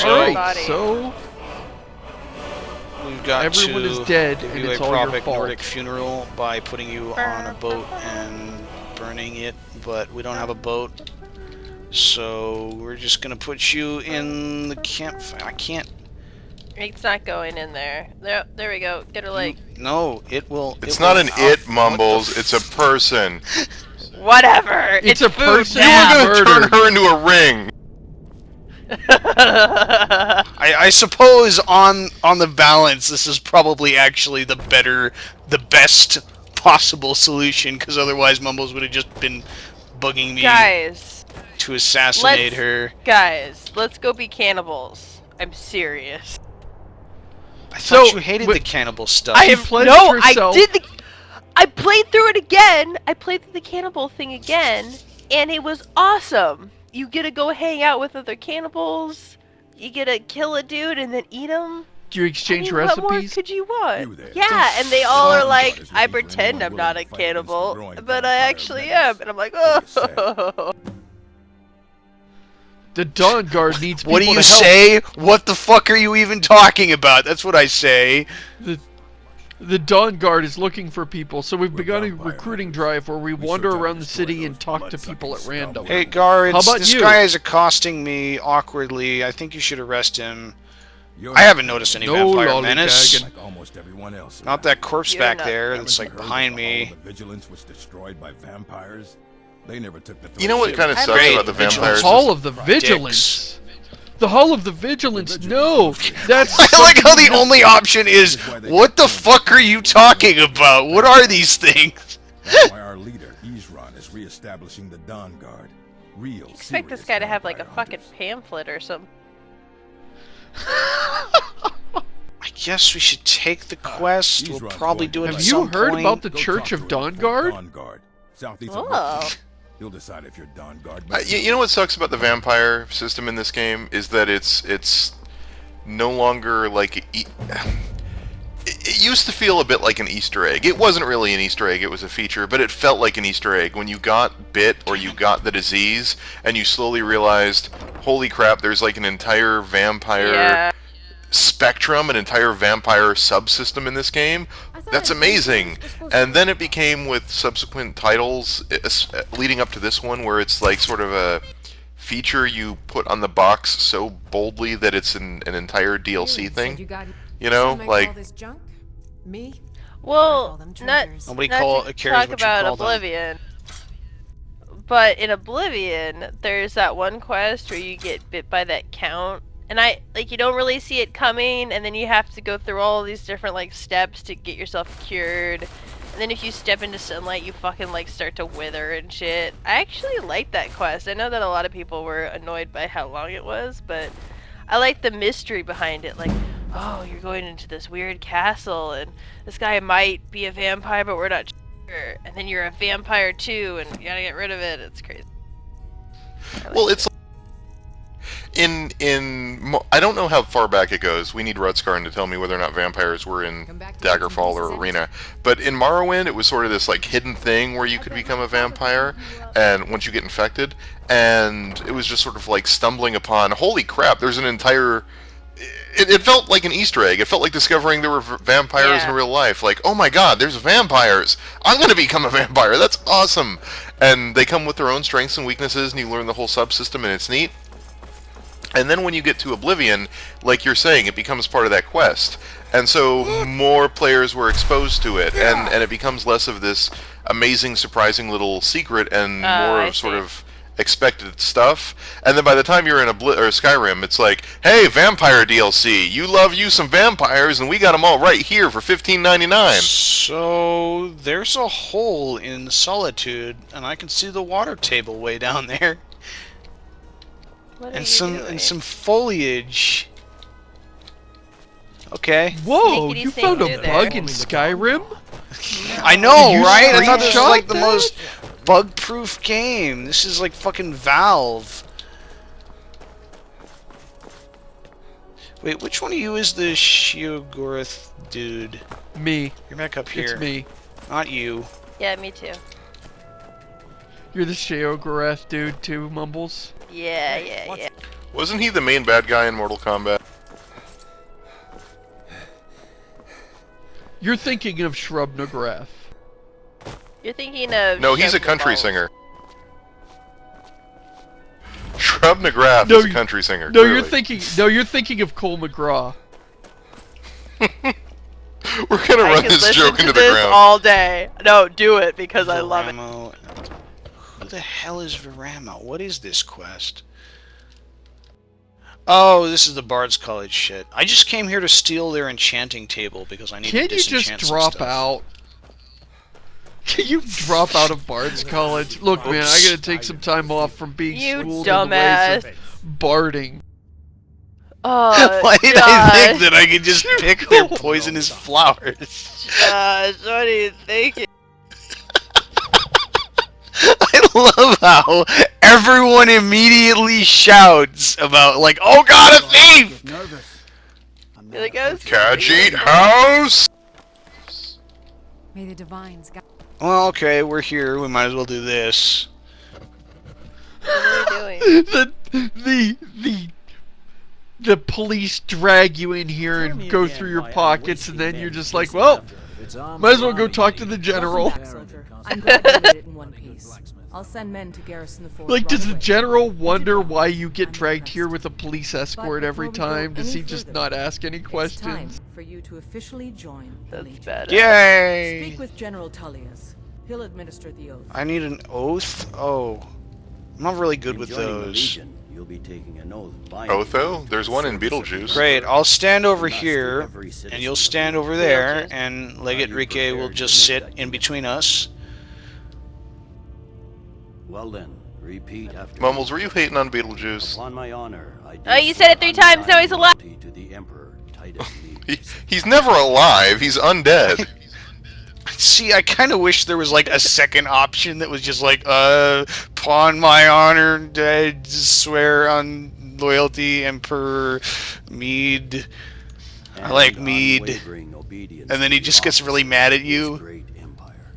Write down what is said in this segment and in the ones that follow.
So, body. So we've got everyone to is dead, give and you it's a all your proper fault. Nordic funeral by putting you on a boat and burning it, but we don't have a boat. So we're just gonna put you in the campfire. I can't. It's not going in there. There we go. Get her leg. No, it will. It's it not will an out- it, Mumbles. It's a person. Whatever. It's a person. You now. were gonna turn her into a ring. I suppose on the balance, this is probably actually the best possible solution, because otherwise Mumbles would have just been bugging me Guys, to assassinate her. Guys, let's go be cannibals. I'm serious. I thought So, you hated wait, the cannibal stuff. I am- pledged No, herself. I played through it again. I played through the cannibal thing again, and it was awesome. You get to go hang out with other cannibals. You get to kill a dude and then eat him. Do you exchange What more recipes? could you want? You there. Yeah, and they all are Fuck. like, God is I looking for pretend anyone I'm not a willing to fight against the cannibal, growing but I vampire actually menace. am. And I'm like, What do you oh. The Dawn Guard needs people What do you to help. say? What the fuck are you even talking about? That's what I say. The Dawn Guard is looking for people, so we've We're begun a vampire recruiting hunters. drive where we We wander search out around and the destroy city and those talk to people at blood-sucking random. Hey scum. guards, How about this you? guy is accosting me awkwardly. I think you should arrest him. You're I haven't noticed any No vampire menace. lollygagging. like almost everyone else. Not that corpse You're back not- there Haven't that's you like heard behind that the Hall me. of the Vigilance was destroyed by vampires. They never took the You know what kind of I sucks Great, about the Vigilance. vampires? Hall of the Dicks. Vigilance. The Hall of the Vigilance. No, that's. I like how the only option is, what the fuck are you talking about? What are these things? That's why our leader, Isran, is reestablishing the Dawn Guard. Real. Expect this serious guy to have like a vampire fucking hunters. pamphlet or something. I guess we should take the quest. We'll Isran's probably going do to it Have at you some heard point. about the Go Church talk of to him Dawn at Guard? Dawn Guard, southeast of Oh. Brooklyn. He'll decide if you're Dawn Guard. You know what sucks about the vampire system in this game is that it's no longer like it used to feel a bit like an Easter egg. It wasn't really an Easter egg, it was a feature, but it felt like an Easter egg when you got bit or you got the disease and you slowly realized, holy crap, there's like an entire vampire Yeah. spectrum, an entire vampire subsystem in this game. That's amazing. And then it became with subsequent titles leading up to this one where it's like sort of a feature you put on the box so boldly that it's an entire DLC thing. You know, like me. Well, call them not, traitors. Nobody not cares to what talk you about call them. Oblivion. But in Oblivion, there's that one quest where you get bit by that count. And you don't really see it coming, and then you have to go through all these different, like, steps to get yourself cured. And then if you step into sunlight, you fucking, like, start to wither and shit. I actually like that quest. I know that a lot of people were annoyed by how long it was, but I like the mystery behind it. Like, oh, you're going into this weird castle, and this guy might be a vampire, but we're not sure. And then you're a vampire, too, and you gotta get rid of it. It's crazy. well, it's I don't know how far back it goes. We need Rudskarn to tell me whether or not vampires were in Daggerfall or Arena. But in Morrowind, it was sort of this like hidden thing where you could become a vampire, and once you get infected, and it was just sort of like stumbling upon, holy crap, there's an entire. It felt like an Easter egg. It felt like discovering there were vampires in real life. Like, oh my god, there's vampires. I'm gonna become a vampire. That's awesome. And they come with their own strengths and weaknesses, and you learn the whole subsystem, and it's neat. And then when you get to Oblivion, like you're saying, it becomes part of that quest. And so more players were exposed to it, and it becomes less of this amazing, surprising little secret and more of sort of expected stuff. And then by the time you're in Skyrim, it's like, hey, vampire DLC, you love you some vampires, and we got them all right here for $15.99. So there's a hole in Solitude, and I can see the water table way down there. What are And you some doing? foliage. Okay. Whoa, Sneakity you snake found a through bug there. in Skyrim? I know, Did you right? I thought this was screenshot like the that? most bug-proof game. This is like fucking Valve. Wait, which one of you is the Shiogoroth dude? Me. You're back up here. It's me. Not you. Yeah, me too. You're the Sheogorath dude too, Mumbles. Yeah. Wasn't he the main bad guy in Mortal Kombat? You're thinking of Shrub McGrath. You're thinking of. No, he's a Shrub country Balls. singer. Shrub McGrath No, is a country singer. No, clearly. you're thinking of Cole McGraw. We're gonna I run could this listen joke to into the this ground. all day. No, do it because I love it. Viramo. Who the hell is Viramo? What is this quest? Oh, this is the Bard's College shit. I just came here to steal their enchanting table because I need to Can't you disenchant just some drop stuff. out? Can you drop out of Bard's College? Look, man, I gotta take some time off from being You schooled in the ways dumbass. of barding. Oh, Why did I think Josh. that I could just pick their poisonous flowers? Josh, what are you thinking? I love how everyone immediately shouts about, like, oh god, a thief! You're like, I was Catch eat house. May the divines guide. Well, okay, we're here. We might as well do this. What are you doing? The police drag you in here and go through your pockets, and then you're just like, well, might as well go talk to the general. Welcome back, soldier. I'm glad you made it in one piece. I'll send men to garrison the fort. Like, right does the away. general wonder why you get I'm dragged impressed. here with a police escort But every before we go time? Does any he just further, not ask any It's time questions? for you to officially join the That's Legion. bad. Yay! Speak with General Tullius. He'll administer the oath. I need an oath? Oh. I'm not really good with those. You'll be taking an oath. Otho? There's one in Beetlejuice. Great, I'll stand over here, and you'll stand over there, and Legate Rike will just sit in between us. Well then, repeat after Mumbles, me. were you hating on Beetlejuice? Upon my honor, I do Oh, you said it 3 swear times, now he's alive. loyalty to the Emperor Titus He, Livius. he's never alive. He's undead. See, I kind of wish there was like a second option that was just like, upon my honor, I swear on loyalty, Emperor Mead. I like And Mead. unwavering obedience And then he to just the gets really officer mad at of you. this great empire.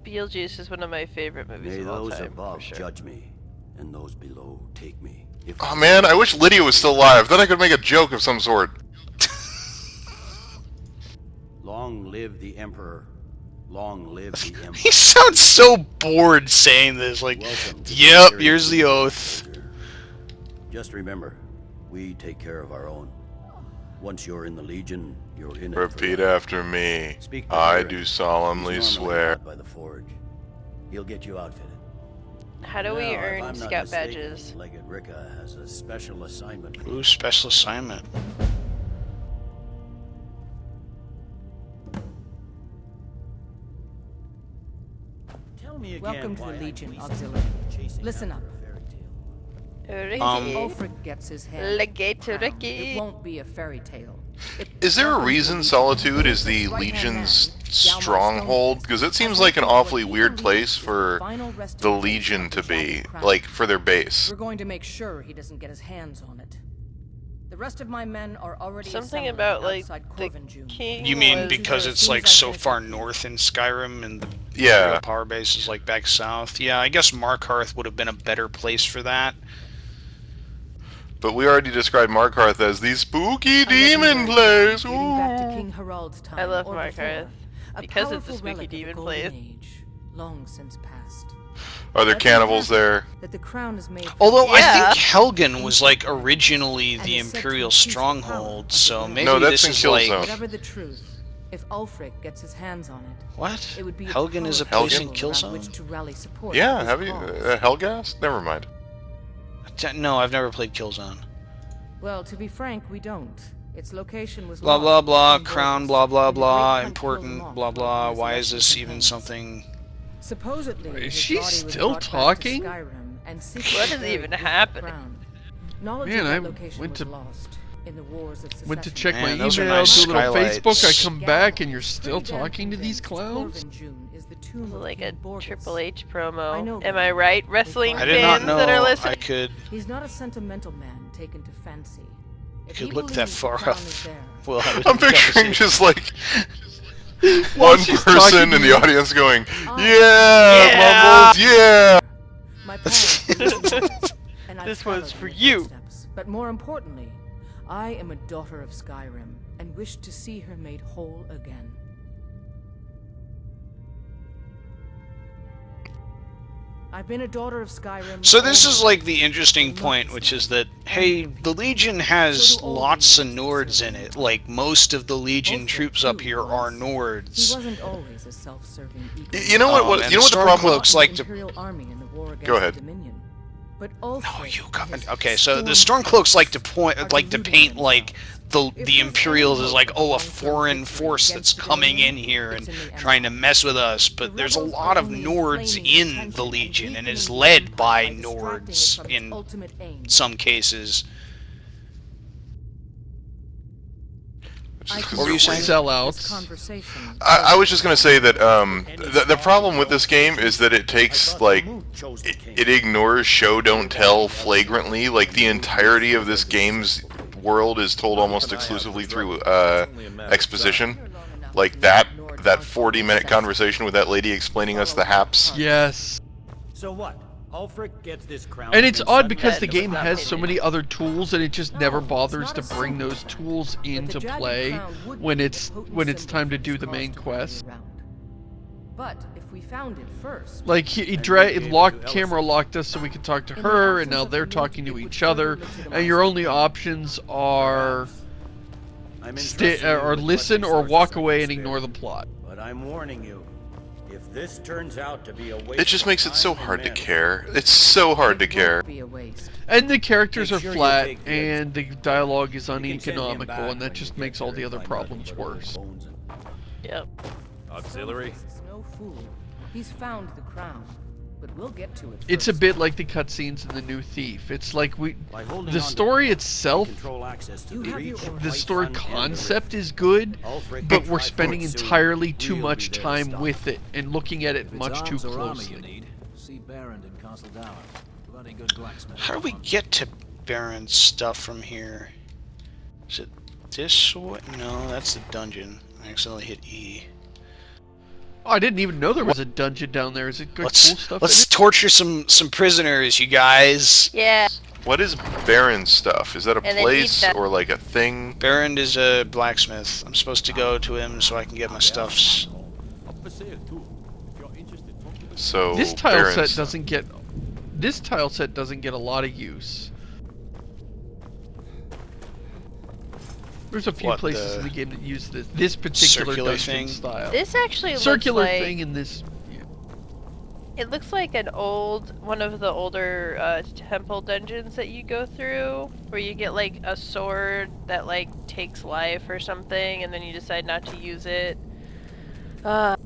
Beetlejuice is one of my favorite movies May of all those time. above for sure. judge me, and those below take me. If Oh man, I wish Lydia was still alive. Then I could make a joke of some sort. Long live the Emperor. Long live the Emperor. He sounds so bored saying this, like, Welcome to yep, Imperial here's the Legion, oath. soldier. Just remember, we take care of our own. Once you're in the Legion, you're in it for Repeat life. after me. Speak to I Eric. do solemnly He's normally swear. out by the forge. He'll get you outfitted. How do we Now, if earn I'm not scout mistaken, badges? Legate Ricka has a special assignment for Ooh, you. special assignment. Tell me again Welcome to why the I'm Legion wasting Auxiliary. chasing Listen after up. a fairy tale. Ulfric gets his hand. Legate to crowned. Ricky. It won't be a fairy tale. Is there a reason Solitude is the Legion's stronghold? Because it seems like an awfully weird place for the Legion to be, like, for their base. We're going to make sure he doesn't get his hands on it. The rest of my men are already Something assembling about like outside the Corvinjune. king. You mean was- because it's like so far north in Skyrim and the Yeah. real power base is like back south? Yeah, I guess Markarth would have been a better place for that. But we already described Markarth as the spooky A demon legendary place. dating back to Ooh. King Harald's time. I love or Markarth, before. A because it's a powerful spooky relic of the demon Golden place. Age, long since past. Are there But cannibals remember there? That the crown is made from Although Yeah. I think Helgen was like originally And the is said to Imperial increase the power stronghold, of the so realm. maybe No, that's this in is Killzone. like Whatever the truth, if Ulfric gets his hands on it, what? it would be Helgen is a powerful place in symbol around which Killzone? to rally support Yeah, for his have you? cause. Hellgas? Never mind. No, I've never played Killzone. Well, to be frank, we don't. Its location was Blah lost blah blah, between crown borders, blah blah and the great blah, hunt killed them important off blah for blah. his Why is lesser this even companions. something? Supposedly, Is his she body was still brought back to talking? Skyrim and What secretly is buried even with the happening? crown. Knowledge Man, of that I location went was to- lost in the wars of Went to secession. check my Man, email, those do are a nice little skylights. Facebook, I come Gallo, back and you're still pretty damn talking to these convinced clowns? Corvinjune is the tomb of Like a King Borgus. Triple H I promo. know Am that. I right, wrestling I did not fans know that are I listening? could. He's not a sentimental man taken to fancy. If Could he look that believes the far crown up. is there, Well, I was I'm about to picturing say- just like While one she's person talking in to the you. audience going, Oh. "Yeah, Yeah. Mumbles, yeah." my parents were nomads, and I This followed was in for their you. footsteps. But more importantly, I am a daughter of Skyrim and wish to see her made whole again. I've been a daughter of Skyrim. So this is like the interesting point, which is that, hey, the Legion has lots of Nords in it. Like, most of the Legion troops up here are He Nords. wasn't always a self-serving ego. You know what? And You know what the problem Stormcloaks like to... Imperial army in the war against Go ahead. the Dominion. But also No, you got... Okay, so the Stormcloaks like to paint, like, the Imperials as like, oh, a foreign force that's coming in here and trying to mess with us, but there's a lot of Nords in the Legion, and is led by Nords in some cases. What were you saying? Sellouts. I was just going to say that the problem with this game is that it takes, like, it ignores show don't tell flagrantly. Like, the entirety of this game's world is told almost exclusively through exposition. Like that 40-minute conversation with that lady explaining us the haps. Yes. So what? Ulfric gets this crown. And it's odd because the game has so many other tools and it just never bothers to bring those tools into play when it's time to do the main quest. But if we found it first, Like he camera locked us so we could talk to her, and now they're talking to each other, and your only options are listen or walk away and ignore the plot. But I'm warning you, if this turns out to be a waste It just makes it so of time hard to and care. It's so hard to care. be a waste. And the characters are Make sure you flat, take this. and the dialogue is You can send him uneconomical, back and that when just you makes get all there the and other find problems nothing but worse. bones and- Yep. Auxiliary. He's no fool. He's found the crown, but we'll get to it It's a first. bit like the cutscenes in The New Thief. It's like By holding the on to story it, itself, we control access to You the have your breach, orders. the fight story fun, and the concept rift. is good, Ulfric but will we're try spending forward soon. entirely too We'll much be there to time stop. with it and looking at it much too closely. need, see Baron in Castle Dower. Bloody good blacksmith. How do we get to Baron's stuff from here? Is it this way? No, that's the dungeon. I accidentally hit E. Oh, I didn't even know there was a dungeon down there. Is it good, cool stuff Let's in it? torture some prisoners, you guys. Yeah. What is Baron stuff? Is that a And then place eat them. or like a thing? Baron is a blacksmith. I'm supposed to go to him so I can get my stuffs. Up for sale too. If you're interested, talk to me. So This tile Baron's set stuff. doesn't get. This tile set doesn't get a lot of use. There's a few What, places the in the game that use this particular circular dungeon thing? style. This actually Circular looks like thing in this. it looks like one of the older temple dungeons that you go through, where you get like a sword that like takes life or something, and then you decide not to use it. I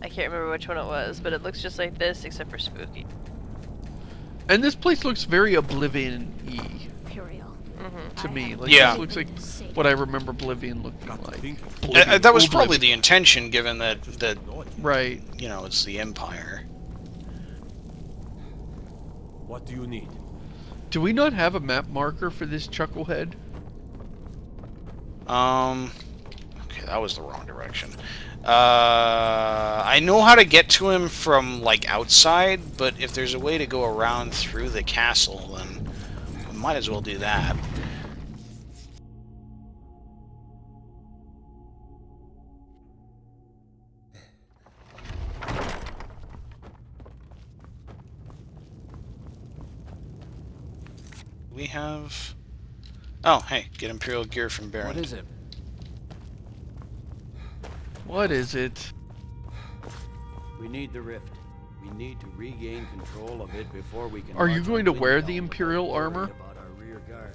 can't remember which one it was, but it looks just like this except for spooky. And this place looks very Oblivion-y to me. Like, Yeah. this looks like what I remember Oblivion looking Got to like. think. That was probably Oblivion. the intention, given that Right. you know, it's the Empire. What do you need? Do we not have a map marker for this chucklehead? Okay, that was the wrong direction. I know how to get to him from, like, outside, but if there's a way to go around through the castle, then we might as well do that. We have... Oh, hey, get Imperial gear from Baron. What is it? What is it? We need the rift. We need to regain control of it before we can. Are you march going on to wear Windhelm the without Imperial worrying armor? about our rear guard.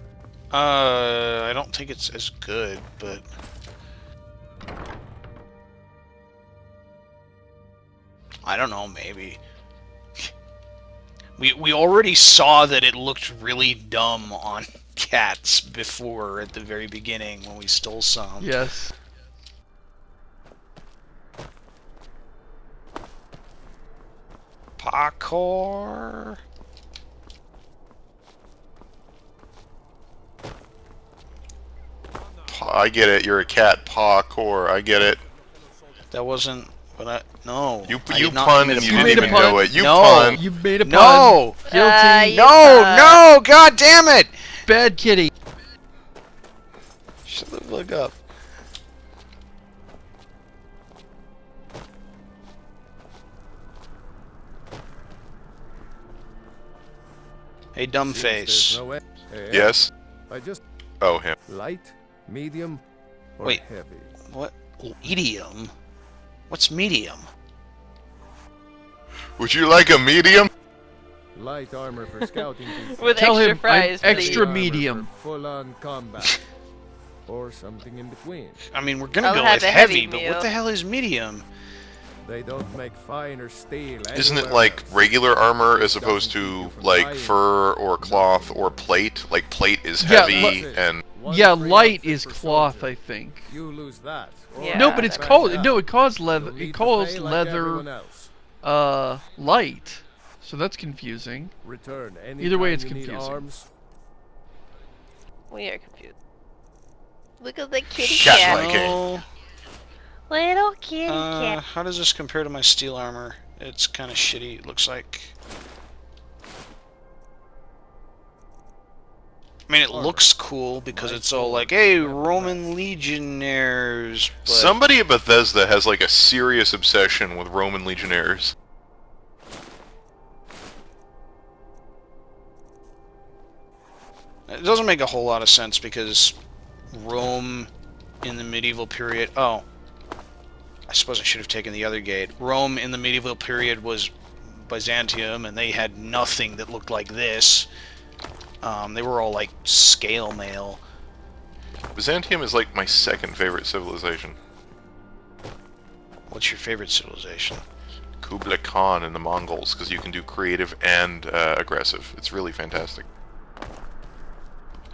I don't think it's as good, but... I don't know, maybe. We already saw that it looked really dumb on cats before at the very beginning when we stole some. Yes. Parkour. I get it. You're a cat. Parkour. I get it. That wasn't what I... No. You I you did not punned commit and a you You didn't made a even pun. know it. You No. punned. You made a pun. No! Guilty. You No, pun. no, god damn it! Bad kitty. Shut the fuck up. Hey, dumb face. Yes? I just Oh, him. light, medium, or Wait. heavy. What? Medium? What's medium? Would you like a medium? Light armor for scouting people. With Tell extra him I'm fries. extra please. medium. Full-on combat. Or something in between. I mean, we're gonna I'll go have with a heavy, heavy but meal. what the hell is medium? They don't make finer steel. Isn't it anywhere like else. regular armor as opposed to like fur or cloth or plate? Like plate is Yeah, heavy and One Yeah, free light outfit is per cloth, soldier. I think. You lose that. or Yeah. No, but it's back called up. no. It calls leather. You'll It need to calls pay like leather. everyone else. Light. So that's confusing. Return Either way, it's anytime you need confusing. arms. We are confused. Look at the kitty Cat cat. Viking. No. Little kitty cat. How does this compare to my steel armor? It's kind of shitty, it looks like. I mean, it looks cool because it's all like, hey, Roman legionnaires. But somebody at Bethesda has like a serious obsession with Roman legionnaires. it doesn't make a whole lot of sense because Rome in the medieval period... Oh. I suppose I should have taken the other gate. Rome in the medieval period was Byzantium, and they had nothing that looked like this. They were all like scale mail. Byzantium is like my second favorite civilization. What's your favorite civilization? Kublai Khan and the Mongols, because you can do creative and aggressive. It's really fantastic.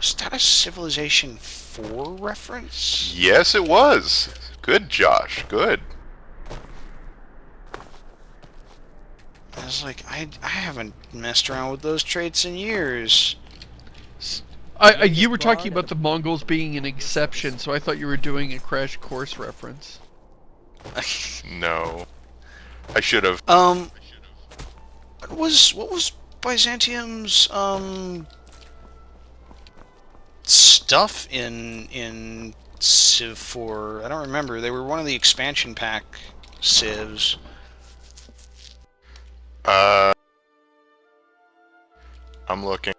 Is that a Civilization 4 reference? Yes, it was. Good, Josh. Good. I was like, I haven't messed around with those traits in years. You were talking about the Mongols being an exception, so I thought you were doing a Crash Course reference. No. I should have. What was Byzantium's stuff in Civ 4? I don't remember. They were one of the expansion pack civs. I'm looking.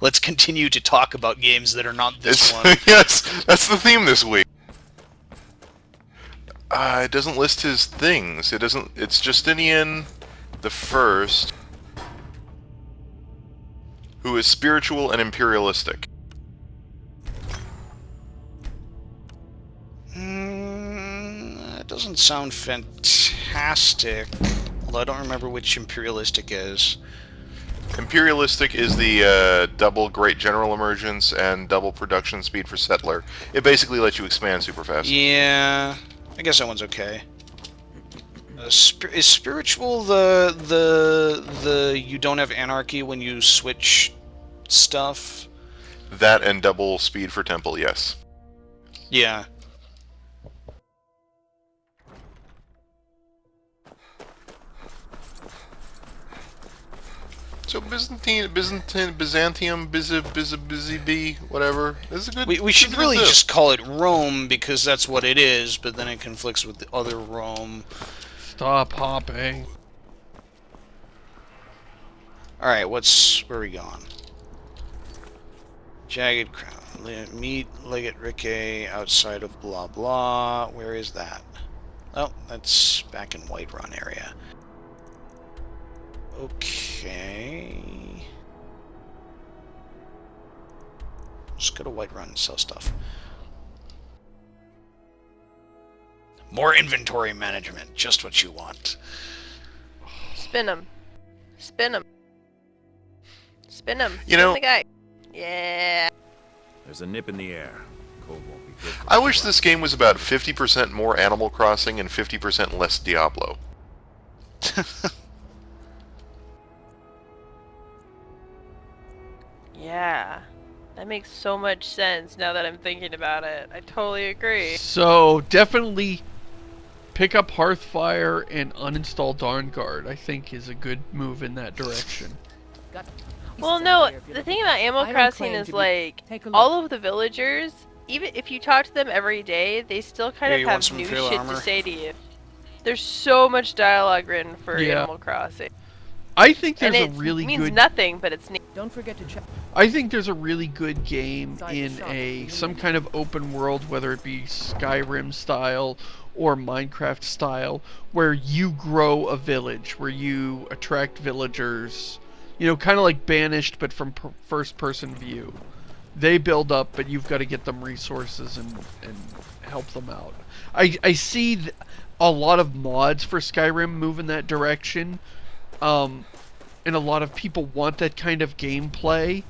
Let's continue to talk about games that are not this one. Yes, that's the theme this week. It doesn't list his things. It doesn't. It's Justinian the First, who is spiritual and imperialistic. That doesn't sound fantastic. Although I don't remember which imperialistic is. Imperialistic is the double Great General Emergence and double production speed for Settler. It basically lets you expand super fast. Yeah, I guess that one's okay. Is spiritual the you don't have anarchy when you switch stuff? That and double speed for Temple, yes. Yeah. So Byzantium, busy bee, whatever. This is a good. We should really just call it Rome because that's what it is, but then it conflicts with the other Rome. Stop hopping. Alright, where are we going? Jagged Crown. Meet Legate Rikke outside of blah blah. Where is that? Oh, that's back in Whiterun area. Okay. Just go to Whiterun and sell stuff. More inventory management, just what you want. Spin him. Spin him. Spin him. You know- Spin the guy. Yeah. There's a nip in the air. Cold won't be good. I wish this game was about 50% more Animal Crossing and 50% less Diablo. Yeah. That makes so much sense now that I'm thinking about it. I totally agree. So definitely pick up Hearthfire and uninstall Dawnguard. I think is a good move in that direction. Well, no, the thing about Animal Crossing is like all of the villagers, even if you talk to them every day, they still kind you of want have some new Imperial shit armor? to say to you. There's so much dialogue written for Yeah. Animal Crossing. I think And there's it a really means good. nothing, but it's neat. Don't forget to check. I think there's a really good game in some kind of open world, whether it be Skyrim style or Minecraft style, where you grow a village, where you attract villagers, you know, kind of like Banished, but from first person view. They build up, but you've got to get them resources and help them out. I see a lot of mods for Skyrim move in that direction, and a lot of people want that kind of gameplay,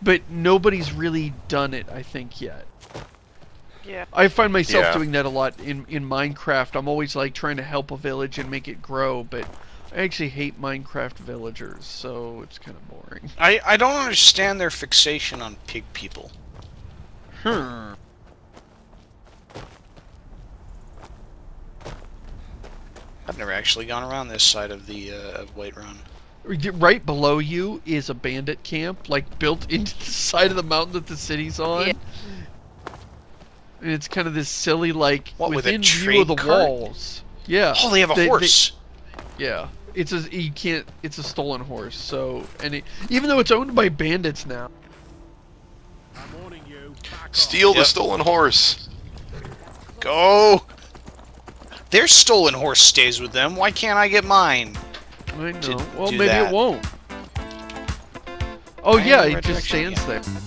but nobody's really done it, I think, yet. Yeah. I find myself Yeah. doing that a lot in Minecraft. I'm always like trying to help a village and make it grow, but I actually hate Minecraft villagers, so it's kind of boring. I don't understand their fixation on pig people. I've never actually gone around this side of the of Whiterun. Right below you is a bandit camp, like built into the side of the mountain that the city's on. Yeah. And it's kind of this silly, like, What, with a within view of the trade cart? walls. Yeah. Oh, they have a horse. Yeah. It's a stolen horse, so, and even though it's owned by bandits now. I'm warning you. Steal the Yep. stolen horse. Go! Their stolen horse stays with them. Why can't I get mine? I know. To Well, do maybe that. it won't. Oh I yeah, am it just resurrection stands there.